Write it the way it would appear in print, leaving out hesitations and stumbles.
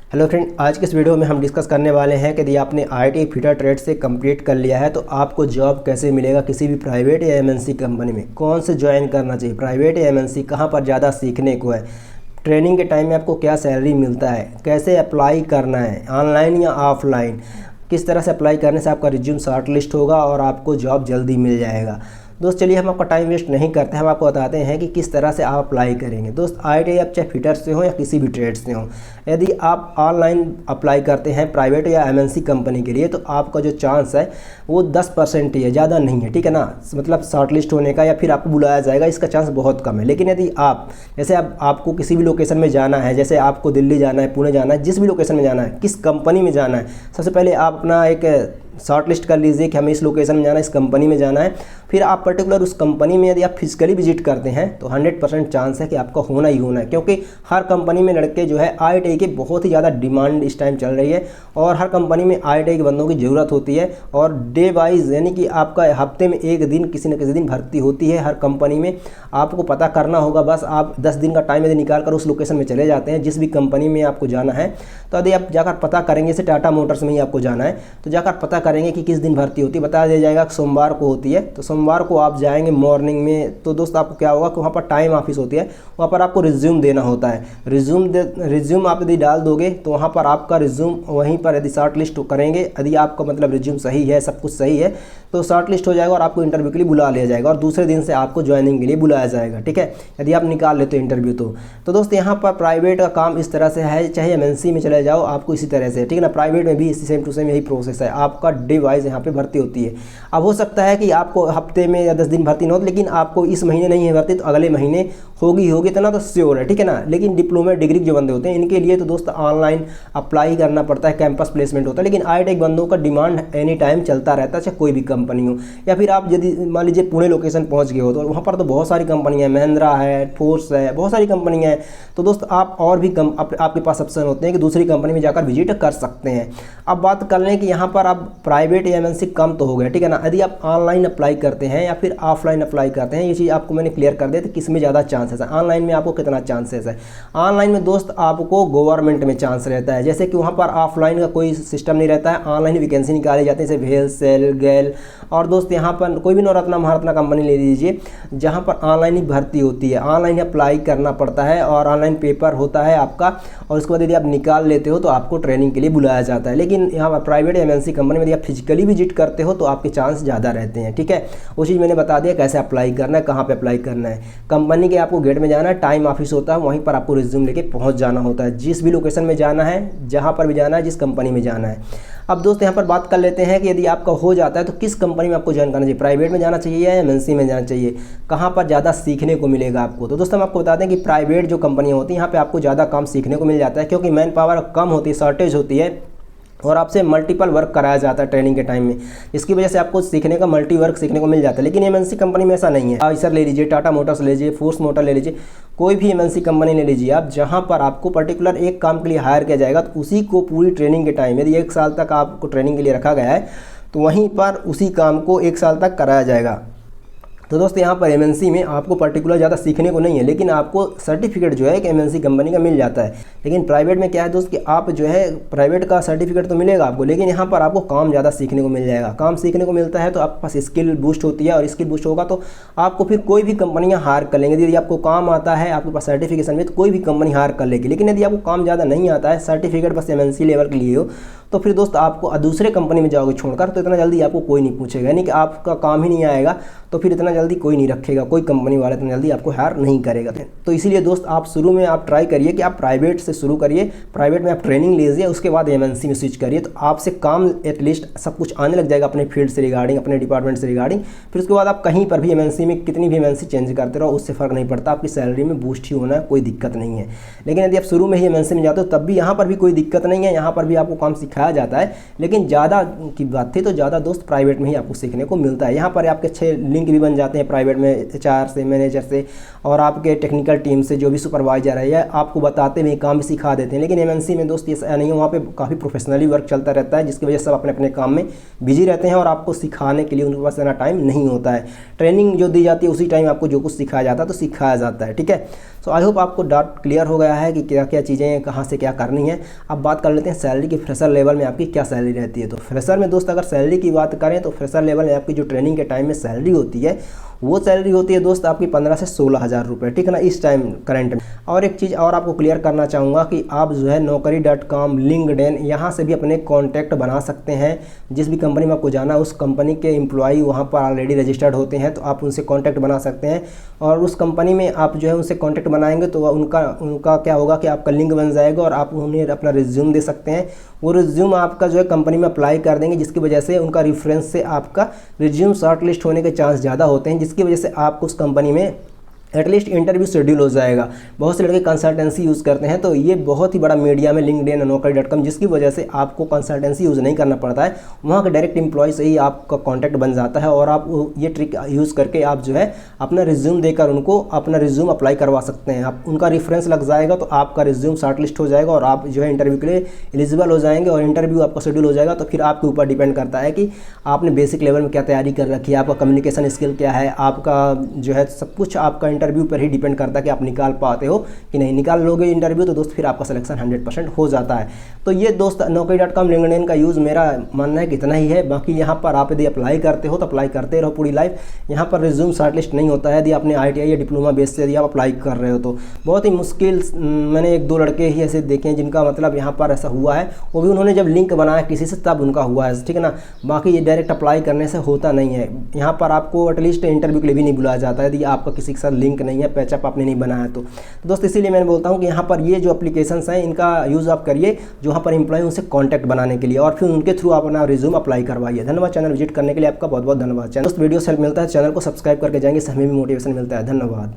Hello friend, आज के इस वीडियो में हम डिस्कस करने वाले हैं कि यदि आपने IIT फिटर ट्रेड से कंप्लीट कर लिया है तो आपको जॉब कैसे मिलेगा किसी भी प्राइवेट या MNC कंपनी में, कौन से ज्वाइन करना चाहिए, प्राइवेट या MNC, कहाँ पर ज़्यादा सीखने को है, ट्रेनिंग के टाइम में आपको क्या सैलरी मिलता है, कैसे अप्लाई करना है, ऑनलाइन या ऑफलाइन, किस तरह से अप्लाई करने से आपका रिज्यूम शॉर्ट लिस्ट होगा और आपको जॉब जल्दी मिल जाएगा। दोस्त चलिए हम आपका टाइम वेस्ट नहीं करते, हम आपको बताते हैं कि किस तरह से आप अप्लाई करेंगे। दोस्त IIT आप चाहे फिटर से हो या किसी भी ट्रेड से हो, यदि आप ऑनलाइन अप्लाई करते हैं प्राइवेट या MNC कंपनी के लिए तो आपका जो चांस है वो 10% ही है, ज़्यादा नहीं है, ठीक है ना। मतलब शॉर्ट लिस्ट होने का या फिर आपको बुलाया जाएगा इसका चांस बहुत कम है। लेकिन यदि आप जैसे आपको किसी भी लोकेशन में जाना है, जैसे आपको दिल्ली जाना है, पुणे जाना है, जिस भी लोकेशन में जाना है, किस कंपनी में जाना है, सबसे पहले आप अपना एक शॉर्ट लिस्ट कर लीजिए कि हमें इस लोकेशन में जाना है, इस कंपनी में जाना है। फिर आप पर्टिकुलर उस कंपनी में यदि आप फिजिकली विजिट करते हैं तो 100% चांस है कि आपका होना ही होना है, क्योंकि हर कंपनी में लड़के जो है IIT की बहुत ही ज़्यादा डिमांड इस टाइम चल रही है और हर कंपनी में IIT के बंदों की ज़रूरत होती है। और डे वाइज यानी कि आपका हफ्ते में एक दिन किसी न किसी दिन भर्ती होती है हर कंपनी में। आपको पता करना होगा, बस आप 10 दिन का टाइम यदि निकाल कर उस लोकेशन में चले जाते हैं जिस भी कंपनी में आपको जाना है, तो यदि आप जाकर पता करेंगे, जैसे टाटा मोटर्स में ही आपको जाना है तो जाकर पता करेंगे कि किस दिन भर्ती होती है, बता दिया जाएगा सोमवार को होती है। तो सोमवार को आप जाएंगे मॉर्निंग में, तो दोस्त आपको क्या होगा कि वहाँ पर टाइम ऑफिस होती है, वहाँ पर आपको रिज्यूम देना होता है। रिज्यूम आप यदि डाल दोगे तो वहाँ पर आपका रिज्यूम वहीं पर यदि शॉर्ट लिस्ट करेंगे, यदि आपका मतलब रिज्यूम सही है, सब कुछ सही है तो शॉर्ट लिस्ट हो जाएगा और आपको इंटरव्यू के लिए बुला लिया जाएगा और दूसरे दिन से आपको ज्वाइनिंग के लिए बुलाया जाएगा, ठीक है, यदि आप निकाल लेते हो इंटरव्यू तो दोस्त यहाँ पर प्राइवेट का काम इस तरह से है, चाहे MNC में चले जाओ आपको इसी तरह से, ठीक है ना। प्राइवेट में भी इसी सेम टू सेम यही प्रोसेस है, आपका डे वाइज यहाँ पे भर्ती होती है। अब हो सकता है कि आपको हफ्ते में या 10 दिन भर्ती न हो, लेकिन आपको इस महीने नहीं है भर्ती तो अगले महीने होगी इतना तो श्योर है, ठीक है ना। लेकिन डिप्लोमा डिग्री जो बंदे होते हैं इनके लिए तो दोस्त ऑनलाइन अप्लाई करना पड़ता है, कैंपस प्लेसमेंट होता है। लेकिन IIT बंदों का डिमांड एनी टाइम चलता रहता है, चाहे कोई भी कंपनी हो। या फिर आप यदि मान लीजिए पुणे लोकेशन पहुंच गए हो तो वहाँ पर तो बहुत सारी कंपनियाँ हैं, महिंद्रा है, फोर्स है, बहुत सारी कंपनियाँ हैं। तो दोस्त आप और भी आपके पास ऑप्शन होते हैं कि दूसरी कंपनी में जाकर विजिट कर सकते हैं। अब बात कर लें कि यहाँ पर आप प्राइवेट या MNC कम तो हो गया, ठीक है ना। यदि आप ऑनलाइन अप्लाई करते हैं या फिर ऑफलाइन अप्लाई करते हैं, ये चीज़ आपको मैंने क्लियर कर दिया तो किस में ज़्यादा चांसेस है, ऑनलाइन में आपको कितना चांसेस है। ऑनलाइन में दोस्त आपको गवर्नमेंट में चांस रहता है, जैसे कि वहाँ पर ऑफलाइन का कोई सिस्टम नहीं रहता है, ऑनलाइन वैकेंसी निकाली जाती है, जैसे भेल, सेल, गैल। और दोस्त यहाँ पर कोई भी नवरत्ना महारत्ना कंपनी ले लीजिए जहाँ पर ऑनलाइन ही भर्ती होती है, ऑनलाइन अप्लाई करना पड़ता है और ऑनलाइन पेपर होता है आपका, और उसके बाद यदि आप निकाल लेते हो तो आपको ट्रेनिंग के लिए बुलाया जाता है। लेकिन यहाँ पर प्राइवेट MNC कंपनी में यदि आप फिजिकली विजिट करते हो तो आपके चांस ज़्यादा रहते हैं, ठीक है। वो चीज़ मैंने बता दिया कैसे अप्लाई करना है, कहाँ पे अप्लाई करना है। कंपनी के आपको गेट में जाना है, टाइम ऑफिस होता है, वहीं पर आपको रिज्यूम लेके पहुँच जाना होता है, जिस भी लोकेशन में जाना है, जहाँ पर भी जाना है, जिस कंपनी में जाना है। अब दोस्त यहाँ पर बात कर लेते हैं कि यदि आपका हो जाता है तो किस कंपनी में आपको ज्वाइन करना चाहिए, प्राइवेट में जाना चाहिए या MNC में जाना चाहिए, कहाँ पर ज़्यादा सीखने को मिलेगा आपको। तो दोस्तों हम आपको बताते हैं कि प्राइवेट जो कंपनियाँ होती हैं यहाँ पे आपको ज़्यादा काम सीखने को मिल जाता है, क्योंकि मैन पावर कम होती है, शॉर्टेज होती है और आपसे मल्टीपल वर्क कराया जाता है ट्रेनिंग के टाइम में, इसकी वजह से आपको सीखने का मल्टी वर्क सीखने को मिल जाता है। लेकिन MNC कंपनी में ऐसा नहीं है। आइसर ले लीजिए, टाटा मोटर्स ले लीजिए, फोर्स मोटर ले लीजिए, कोई भी MNC कंपनी ले लीजिए आप, जहां पर आपको पर्टिकुलर एक काम के लिए हायर किया जाएगा तो उसी को पूरी ट्रेनिंग के टाइम, यदि 1 साल तक आपको ट्रेनिंग के लिए रखा गया है तो वहीं पर उसी काम को 1 साल तक कराया जाएगा। तो दोस्त यहाँ पर MNC में आपको पर्टिकुलर ज़्यादा सीखने को नहीं है, लेकिन आपको सर्टिफिकेट जो है कि MNC कंपनी का मिल जाता है। लेकिन प्राइवेट में क्या है दोस्त कि आप जो है प्राइवेट का सर्टिफिकेट तो मिलेगा आपको, लेकिन यहाँ पर आपको काम ज़्यादा सीखने को मिल जाएगा। काम सीखने को मिलता है तो आपके पास स्किल बूस्ट होती है, और स्किल बूस्ट होगा तो आपको फिर कोई भी कंपनियाँ हायर कर लेंगे। यदि आपको काम आता है, आपके पास सर्टिफिकेशन में, तो कोई भी कंपनी हायर कर लेगी। लेकिन यदि आपको काम ज़्यादा नहीं आता है, सर्टिफिकेट बस MNC लेवल के लिए हो, तो फिर दोस्त आपको दूसरे कंपनी में जाओगे छोड़कर तो इतना जल्दी आपको कोई नहीं पूछेगा, यानी कि आपका काम ही नहीं आएगा तो फिर इतना जल्दी कोई नहीं रखेगा, कोई कंपनी वाला इतना जल्दी आपको हायर नहीं करेगा। तो इसीलिए दोस्त आप शुरू में आप ट्राई करिए कि आप प्राइवेट से शुरू करिए, प्राइवेट में आप ट्रेनिंग लीजिए, उसके बाद MNC में स्विच करिए, तो आपसे काम एटलीस्ट सब कुछ आने लग जाएगा अपने फील्ड से रिगार्डिंग, अपने डिपार्टमेंट से रिगार्डिंग। फिर उसके बाद आप कहीं पर भी MNC में कितनी भी MNC चेंज करते रहो, उससे फ़र्क नहीं पड़ता, आपकी सैलरी में बूस्ट ही होना कोई दिक्कत नहीं है। लेकिन यदि आप शुरू में ही MNC में जाते हो तब भी यहाँ पर भी कोई दिक्कत नहीं है, यहाँ पर भी आपको काम सिखाया जाता है। लेकिन ज़्यादा की बात थी तो ज़्यादा दोस्त प्राइवेट में ही आपको सीखने को मिलता है। यहाँ पर आपके अच्छे लिंक भी बन जाते हैं प्राइवेट में, HR से, मैनेजर से और आपके टेक्निकल टीम से, जो भी सुपरवाइजर है, या आपको बताते हुए काम भी सिखा देते हैं। लेकिन MNC में दोस्त ये नहीं है, वहाँ पे काफ़ी प्रोफेशनली वर्क चलता रहता है, जिसकी वजह से सब अपने अपने काम में बिजी रहते हैं और आपको सिखाने के लिए उनके पास इतना टाइम नहीं होता है। ट्रेनिंग जो दी जाती है उसी टाइम आपको जो कुछ सिखाया जाता है तो सिखाया जाता है, ठीक है। सो आई होप आपको डाउट क्लियर हो गया है कि क्या क्या चीज़ें कहाँ से क्या करनी है। अब बात कर लेते हैं सैलरी की। फ्रेशर लेवल में आपकी क्या सैलरी रहती है। तो फ्रेशर में दोस्त अगर सैलरी की बात करें तो फ्रेशर लेवल में आपकी जो ट्रेनिंग के टाइम में सैलरी होती है वो सैलरी होती है दोस्त आपकी 15 से 16,000 रुपये, ठीक है ना, इस टाइम करंट में। और एक चीज़ और आपको क्लियर करना चाहूँगा कि आप जो है naukri.com, लिंक्डइन यहाँ से भी अपने कॉन्टैक्ट बना सकते हैं। जिस भी कंपनी में आपको जाना है उस कंपनी के एम्प्लॉई वहाँ पर ऑलरेडी रजिस्टर्ड होते हैं, तो आप उनसे कॉन्टैक्ट बना सकते हैं। और उस कंपनी में आप जो है उनसे कॉन्टैक्ट बनाएंगे तो उनका क्या होगा कि आपका लिंक बन जाएगा और आप उन्हें अपना रिज्यूम दे सकते हैं। वो रिज्यूम आपका जो है कंपनी में अप्लाई कर देंगे, जिसकी वजह से उनका रेफरेंस से आपका रिज्यूम शॉर्टलिस्ट होने के चांस ज़्यादा होते हैं, जिसकी वजह से आपको उस कंपनी में एटलीस्ट इंटरव्यू शेड्यूल हो जाएगा। बहुत से लड़के कंसल्टेंसी यूज़ करते हैं, तो ये बहुत ही बड़ा मीडिया में लिंक्डइन और naukri.com, जिसकी वजह से आपको कंसल्टेंसी यूज़ नहीं करना पड़ता है। वहाँ के डायरेक्ट एम्प्लॉय से ही आपका कॉन्टैक्ट बन जाता है और आप ये ट्रिक यूज़ करके आप जो है अपना रिज्यूम देकर उनको अपना रिज्यूम अप्लाई करवा सकते हैं। आप उनका रेफरेंस लग जाएगा तो आपका रिज्यूम शॉर्टलिस्ट हो जाएगा और आप जो है इंटरव्यू के लिए एलिजिबल हो जाएंगे और इंटरव्यू आपका शेड्यूल हो जाएगा। तो फिर आपके ऊपर डिपेंड करता है कि आपने बेसिक लेवल में क्या तैयारी कर रखी है, आपका कम्युनिकेशन स्किल क्या है, आपका जो है सब कुछ आपका इंटरव्यू पर ही डिपेंड करता है कि आप निकाल पाते हो कि नहीं। निकाल लोगे इंटरव्यू तो दोस्त फिर आपका सिलेक्शन 100% हो जाता है। तो ये दोस्त naukri.com, लिंक्डइन का यूज़ मेरा मानना है कि इतना ही है। बाकी यहाँ पर आप यदि अप्लाई करते हो तो अप्लाई करते रहो पूरी लाइफ। यहाँ पर रिज्यूम शॉर्टलिस्ट नहीं होता है यदि आपने ITI या डिप्लोमा बेस से यदि आप अप्लाई कर रहे हो तो। बहुत ही मुश्किल, मैंने 1-2 लड़के ही ऐसे देखे हैं जिनका मतलब यहाँ पर ऐसा हुआ है, वो भी उन्होंने जब लिंक बनाया किसी से तब उनका हुआ है, ठीक है ना। बाकी ये डायरेक्ट अप्लाई करने से होता नहीं है। यहाँ पर आपको एटलीस्ट इंटरव्यू के लिए भी नहीं बुलाया जाता है यदि आपका किसी के साथ लिंक नहीं है, पैचअप आपने नहीं बनाया तो दोस्त। इसीलिए मैंने बोलता हूँ कि यहाँ पर ये जो एप्लीकेशंस हैं इनका यूज़ आप करिए जो वहाँ पर एम्प्लॉय उनसे कॉन्टैक्ट बनाने के लिए, और फिर उनके थ्रू अपना रिज्यूम अप्लाई करवाइए। धन्यवाद चैनल विजिट करने के लिए, आपका बहुत बहुत धन्यवाद। दोस्त वीडियो से हेल्प मिलता है, चैनल को सब्सक्राइब करके जाएंगे, इससे हमें भी मोटिवेशन मिलता है। धन्यवाद।